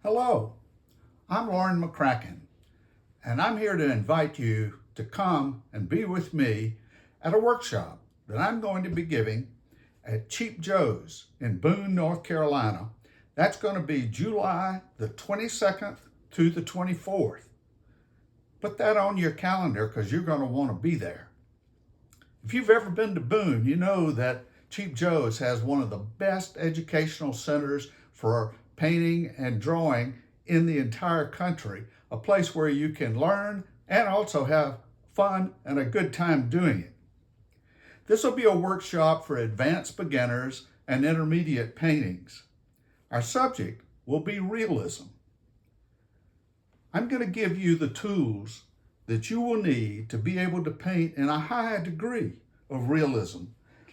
Hello, I'm Laurin McCracken, and I'm here to invite you to come and be with me at a workshop that I'm going to be giving at Cheap Joe's in Boone, North Carolina. That's going to be July the 22nd to the 24th. Put that on your calendar because you're going to want to be there. If you've ever been to Boone, you know that Cheap Joe's has one of the best educational centers for painting and drawing in the entire country, a place where you can learn and also have fun and a good time doing it. This will be a workshop for advanced beginners and intermediate paintings. Our subject will be realism. I'm going to give you the tools that you will need to be able to paint in a high degree of realism.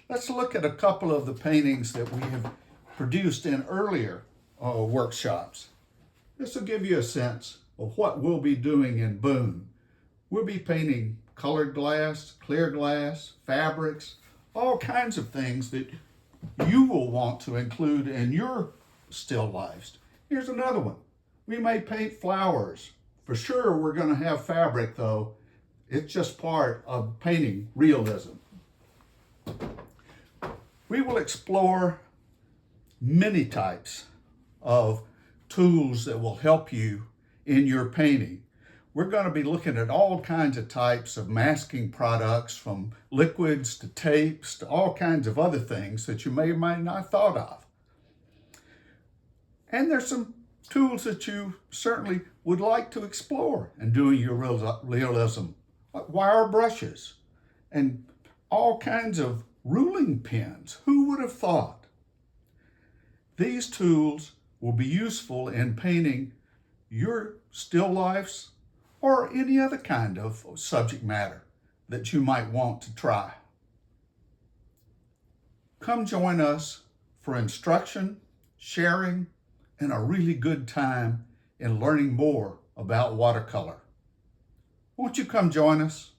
Let's look at a couple of the paintings that we have produced in earlier workshops. This will give you a sense of what we'll be doing in Boone. We'll be painting colored glass, clear glass, fabrics, all kinds of things that you will want to include in your still lifes. Here's another one. We may paint flowers. For sure, we're going to have fabric, though. It's just part of painting realism. We will explore many types of tools that will help you in your painting. We're going to be looking at all kinds of types of masking products, from liquids to tapes to all kinds of other things that you may or may not have thought of. And there's some tools that you certainly would like to explore in doing your realism, like wire brushes and all kinds of ruling pens. Who would have thought? These tools will be useful in painting your still lifes or any other kind of subject matter that you might want to try. Come join us for instruction, sharing, and a really good time in learning more about watercolor. Won't you come join us?